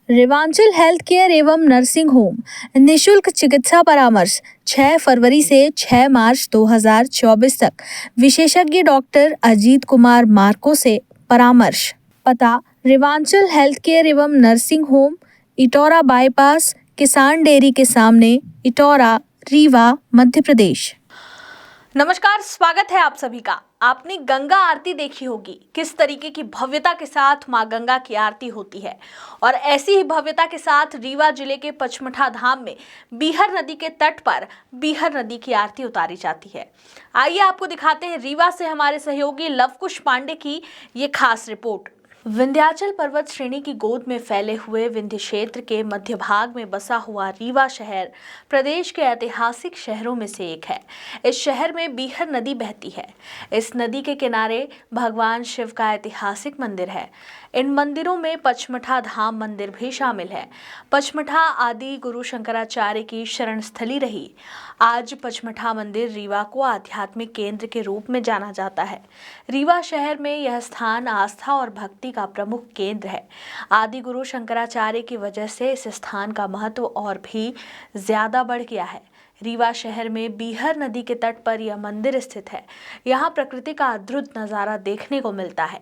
Rewanchal health care एवं nursing home निशुल्क चिकित्सा परामर्श 6 फरवरी से 6 मार्च 2024 तक विशेषज्ञ डॉक्टर अजीत कुमार मार्को से परामर्श। पता रेवांचल हेल्थ केयर एवं नर्सिंग होम, इटौरा बाईपास, किसान डेयरी के सामने, इटौरा, रीवा, मध्य प्रदेश। नमस्कार, स्वागत है आप सभी का। आपने गंगा आरती देखी होगी, किस तरीके की भव्यता के साथ मां गंगा की आरती होती है। और ऐसी ही भव्यता के साथ रीवा जिले के पचमढ़ा धाम में बीहर नदी के तट पर बीहर नदी की आरती उतारी जाती है। आइए आपको दिखाते हैं रीवा से हमारे सहयोगी लवकुश पांडे की ये खास रिपोर्ट। विंध्याचल पर्वत श्रेणी की गोद में फैले हुए विंध्य क्षेत्र के मध्य भाग में बसा हुआ रीवा शहर प्रदेश के ऐतिहासिक शहरों में से एक है। इस शहर में बीहर नदी बहती है। इस नदी के किनारे भगवान शिव का ऐतिहासिक मंदिर है। इन मंदिरों में पचमढ़ा धाम मंदिर भी शामिल है। पचमढ़ा आदि गुरु शंकराचार्य की शरण स्थली रही। आज पचमढ़ा मंदिर रीवा को आध्यात्मिक केंद्र के रूप में जाना जाता है। रीवा शहर में यह स्थान आस्था और भक्ति का प्रमुख केंद्र है। आदि गुरु शंकराचार्य की वजह से इस स्थान का महत्व और भी ज्यादा बढ़ गया है। रीवा शहर में बीहर नदी के तट पर यह मंदिर स्थित है। यहाँ प्रकृति का अद्भुत नज़ारा देखने को मिलता है।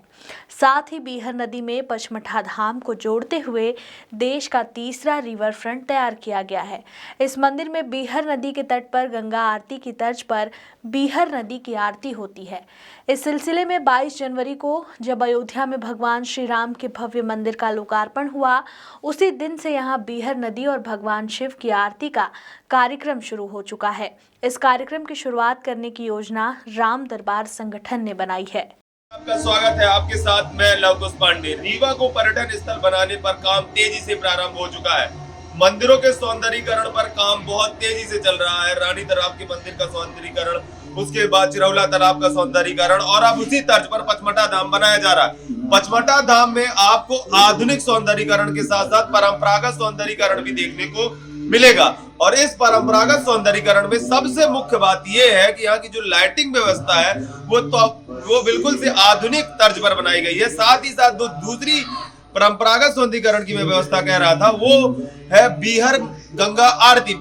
साथ ही बीहर नदी में पचमढ़ा धाम को जोड़ते हुए देश का तीसरा रिवर फ्रंट तैयार किया गया है। इस मंदिर में बीहर नदी के तट पर गंगा आरती की तर्ज पर बीहर नदी की आरती होती है। इस सिलसिले में 22 जनवरी को जब अयोध्या में भगवान श्री राम के भव्य मंदिर का लोकार्पण हुआ, उसी दिन से यहाँ बीहर नदी और भगवान शिव की आरती का कार्यक्रम शुरू हो चुका है। इस कार्यक्रम की शुरुआत करने की योजना राम दरबार संगठन ने बनाई है। आपका स्वागत है। आपके साथ मैं लवकुश पांडे। रीवा को पर्यटन स्थल बनाने पर काम तेजी से प्रारंभ हो चुका है। मंदिरों के सौंदर्यीकरण पर काम बहुत तेजी से चल रहा है। रानी तालाब के मंदिर का सौंदर्यीकरण, उसके बाद चिरौला तालाब का सौंदर्यीकरण और अब उसी तर्ज पर पचमढ़ा धाम बनाया जा रहा है। पचमढ़ा धाम में आपको आधुनिक सौंदर्यीकरण के साथ साथ परंपरागत सौंदर्यीकरण भी देखने को मिलेगा। और इस परंपरागत सौंदर्यीकरण में सबसे मुख्य बात यह है कि यहाँ की जो लाइटिंग व्यवस्था है वो बिल्कुल से आधुनिक तर्ज पर बनाई गई है। साथ ही साथ दूसरी परंपरागत सौंदर्यीकरण की मैं व्यवस्था कह रहा था, वो है बीहर गंगा आरती।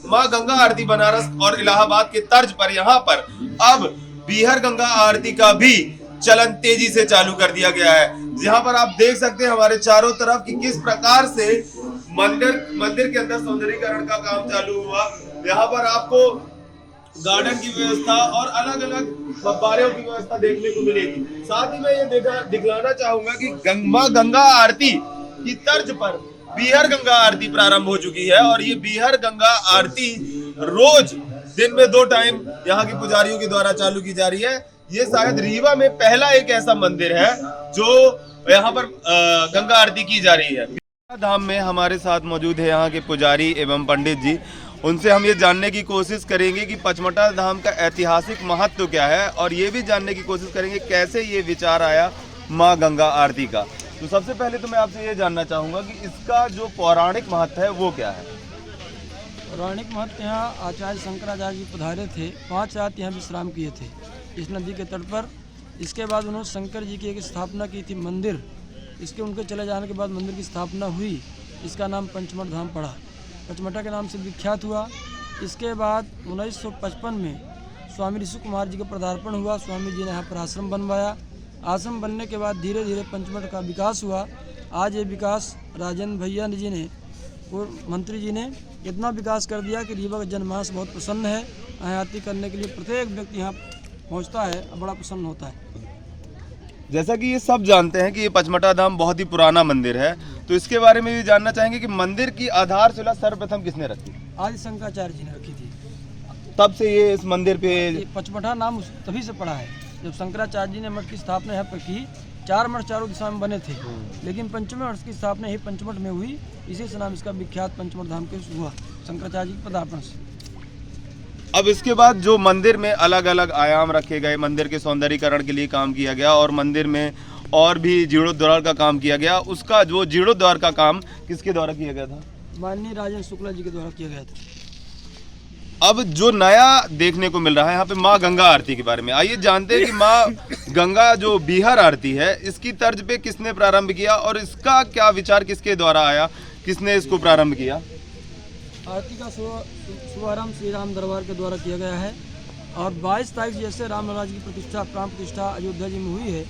मां गंगा आरती बनारस और इलाहाबाद के तर्ज पर यहाँ पर अब बीहर गंगा आरती का भी चलन तेजी से चालू कर दिया गया है। यहाँ पर आप देख सकते हैं हमारे चारों तरफ कि किस प्रकार से मंदिर के अंदर सौंदर्यीकरण का काम चालू हुआ। यहाँ पर आपको गार्डन की व्यवस्था और अलग अलग फव्वारों की व्यवस्था देखने को मिलेगी। साथ ही मैं ये दिखलाना चाहूंगा कि गंगा आरती की तर्ज पर बीहर गंगा आरती प्रारंभ हो चुकी है। और ये बीहर गंगा आरती रोज दिन में 2 टाइम यहाँ के पुजारियों के द्वारा चालू की जा रही है। ये शायद रीवा में पहला एक ऐसा मंदिर है जो यहाँ पर गंगा आरती की जा रही है। धाम में हमारे साथ मौजूद है यहाँ के पुजारी एवं पंडित जी। उनसे हम ये जानने की कोशिश करेंगे कि पचमढ़ा धाम का ऐतिहासिक महत्व क्या है और ये भी जानने की कोशिश करेंगे कैसे ये विचार आया माँ गंगा आरती का। तो सबसे पहले तो मैं आपसे ये जानना चाहूँगा कि इसका जो पौराणिक महत्व है वो क्या है। पौराणिक महत्व, यहाँ आचार्य शंकराचार्य जी पधारे थे, 5 रात यहाँ विश्राम किए थे इस नदी के तट पर। इसके बाद उन्होंने शंकर जी की एक स्थापना की थी मंदिर। इसके उनके चले जाने के बाद मंदिर की स्थापना हुई। इसका नाम पचमढ़ धाम पड़ा, पचमढ़ा के नाम से विख्यात हुआ। इसके बाद 1955 में स्वामी ऋषि कुमार जी का पदार्पण हुआ। स्वामी जी ने यहाँ पर आश्रम बनवाया। आश्रम बनने के बाद धीरे धीरे पंचमढ़ का विकास हुआ। आज ये विकास राजेंद्र भैया जी ने और मंत्री जी ने इतना विकास कर दिया कि रीवा का जनमानस बहुत प्रसन्न है। यहाँ आरती करने के लिए प्रत्येक व्यक्ति यहाँ पहुँचता है और बड़ा प्रसन्न होता है। जैसा कि ये सब जानते हैं कि ये पचमढ़ा धाम बहुत ही पुराना मंदिर है, तो इसके बारे में भी जानना चाहेंगे कि मंदिर की आधारशिला सर्वप्रथम किसने रखी? आदि शंकराचार्य जी ने रखी थी। तब से ये इस मंदिर पे पचमढ़ा नाम तभी से पड़ा है जब शंकराचार्य जी ने मठ की स्थापना यहाँ पर की। 4 मठ चारों दिशा में बने थे, लेकिन पंचम मठ की स्थापना ही पंचमढ़ में हुई। इसी से नाम इसका विख्यात पचमढ़ धाम के हुआ, शंकराचार्य जी के पदार्पण से। अब इसके बाद जो मंदिर में अलग अलग आयाम रखे गए, मंदिर के सौंदर्यीकरण के लिए काम किया गया और मंदिर में और भी जीर्णोद्धार का काम किया गया। उसका जो जीर्णोद्धार का काम किसके द्वारा किया गया था? माननीय राजेंद्र शुक्ला जी के द्वारा किया गया था। अब जो नया देखने को मिल रहा है यहाँ पे माँ गंगा आरती के बारे में, आइए जानते हैं कि माँ गंगा जो बीहर आरती है इसकी तर्ज पे किसने प्रारंभ किया और इसका क्या विचार किसके द्वारा आया किसने इसको प्रारंभ किया? आरती का शुभारंभ श्री राम दरबार के द्वारा किया गया है और 22 तारीख जैसे रामलला जी की प्रतिष्ठा प्राण प्रतिष्ठा अयोध्या जी में हुई है,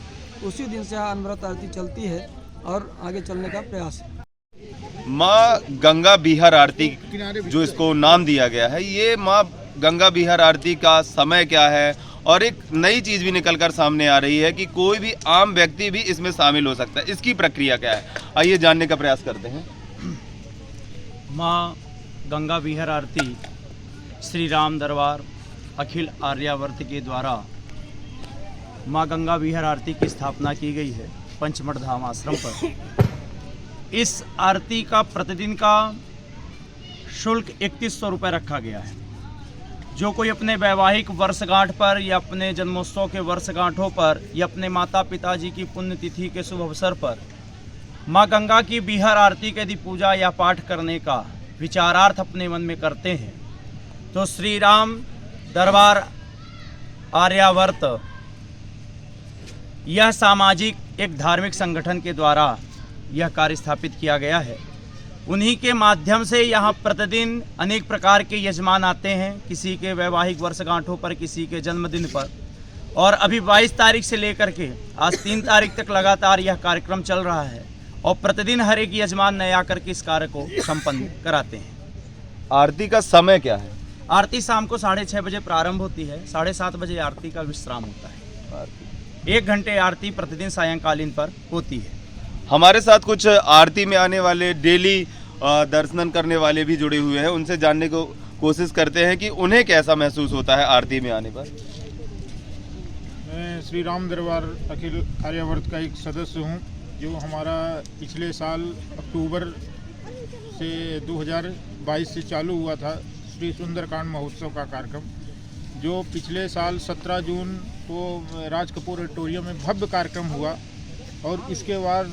उसी दिन से अनवरत आरती चलती है और आगे चलने का प्रयास है। माँ गंगा बिहार आरती जो इसको नाम दिया गया है, ये माँ गंगा बिहार आरती का समय क्या है? और एक नई चीज भी निकलकर सामने आ रही है कि कोई भी आम व्यक्ति भी इसमें शामिल हो सकता है। इसकी प्रक्रिया क्या है, आइए जानने का प्रयास करते हैं। माँ गंगा बिहार आरती श्री राम दरबार अखिल आर्यावर्त के द्वारा माँ गंगा बिहार आरती की स्थापना की गई है पंचमढ़ धाम आश्रम पर। इस आरती का प्रतिदिन का शुल्क 3100 रुपये रखा गया है। जो कोई अपने वैवाहिक वर्षगांठ पर या अपने जन्मोत्सव के वर्षगांठों पर या अपने माता पिताजी की पुण्यतिथि के शुभ अवसर पर माँ गंगा की बिहार आरती के यदि पूजा या पाठ करने का विचारार्थ अपने मन में करते हैं तो श्री राम दरबार आर्यावर्त यह सामाजिक एक धार्मिक संगठन के द्वारा यह कार्य स्थापित किया गया है। उन्हीं के माध्यम से यहाँ प्रतिदिन अनेक प्रकार के यजमान आते हैं, किसी के वैवाहिक वर्षगांठों पर, किसी के जन्मदिन पर। और अभी 22 तारीख से लेकर के आज 3 तारीख तक लगातार यह कार्यक्रम चल रहा है और प्रतिदिन हर एक यजमान नए आकर के इस कार्य को संपन्न कराते हैं। आरती का समय क्या है? आरती शाम को 6:30 बजे प्रारंभ होती है, 7:30 बजे आरती का विश्राम होता है। 1 घंटे आरती प्रतिदिन सायंकालीन पर होती है। हमारे साथ कुछ आरती में आने वाले, डेली दर्शन करने वाले भी जुड़े हुए हैं, उनसे जानने को कोशिश करते हैं कि उन्हें कैसा महसूस होता है आरती में आने पर। मैं श्री राम दरबार अखिल आर्यावर्त का एक सदस्य हूं, जो हमारा पिछले साल अक्टूबर से 2022 से चालू हुआ था श्री सुंदरकांड महोत्सव का कार्यक्रम, जो पिछले साल 17 जून को राज कपूर ऑडिटोरियम में भव्य कार्यक्रम हुआ। और इसके बाद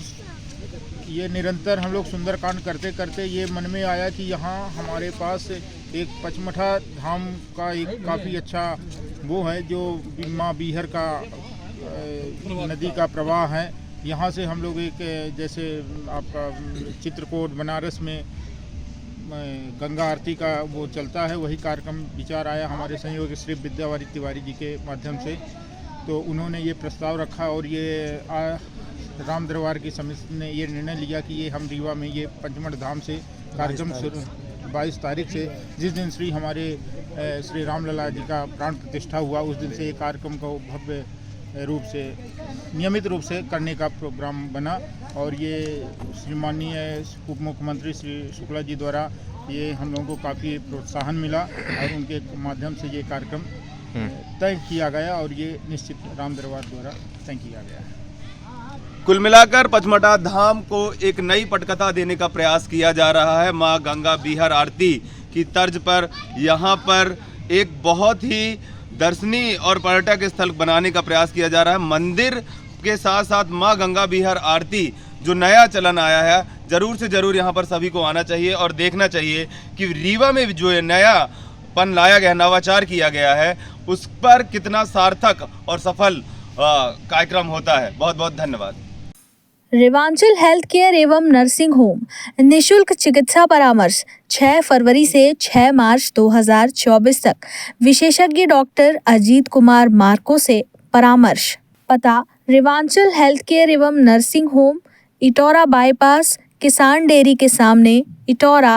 ये निरंतर हम लोग सुंदरकांड करते करते ये मन में आया कि यहाँ हमारे पास एक पचमढ़ा धाम का एक काफ़ी अच्छा वो है, जो माँ बिहार का नदी का प्रवाह है। यहाँ से हम लोग एक जैसे आपका चित्रकूट बनारस में गंगा आरती का वो चलता है, वही कार्यक्रम विचार आया हमारे संयोजक श्री विद्यावारी तिवारी जी के माध्यम से। तो उन्होंने ये प्रस्ताव रखा और ये राम दरबार की समिति ने ये निर्णय लिया कि ये हम रीवा में ये पंचमढ़ धाम से कार्यक्रम शुरू 22 तारीख से, जिस दिन श्री हमारे श्री रामलला जी का प्राण प्रतिष्ठा हुआ, उस दिन से ये कार्यक्रम को भव्य रूप से नियमित रूप से करने का प्रोग्राम बना। और ये श्री माननीय उप मुख्यमंत्री श्री शुक्ला जी द्वारा ये हम लोगों को काफ़ी प्रोत्साहन मिला और उनके माध्यम से ये कार्यक्रम तय किया गया और ये निश्चित राम दरबार द्वारा तय किया गया है। कुल मिलाकर पचमढ़ा धाम को एक नई पटकथा देने का प्रयास किया जा रहा है। माँ गंगा बिहार आरती की तर्ज पर यहाँ पर एक बहुत ही दर्शनीय और पर्यटक स्थल बनाने का प्रयास किया जा रहा है। मंदिर के साथ साथ माँ गंगा बिहार आरती जो नया चलन आया है, ज़रूर से ज़रूर यहाँ पर सभी को आना चाहिए और देखना चाहिए कि रीवा में जो है नयापन लाया गया, नवाचार किया गया है, उस पर कितना सार्थक और सफल कार्यक्रम होता है। बहुत बहुत धन्यवाद। रेवांचल हेल्थ केयर एवं नर्सिंग होम निशुल्क चिकित्सा परामर्श 6 फरवरी से 6 मार्च 2024 तक विशेषज्ञ डॉक्टर अजीत कुमार मार्को से परामर्श। पता: रेवांचल हेल्थ केयर एवं नर्सिंग होम, इटौरा बाईपास, किसान डेयरी के सामने, इटौरा।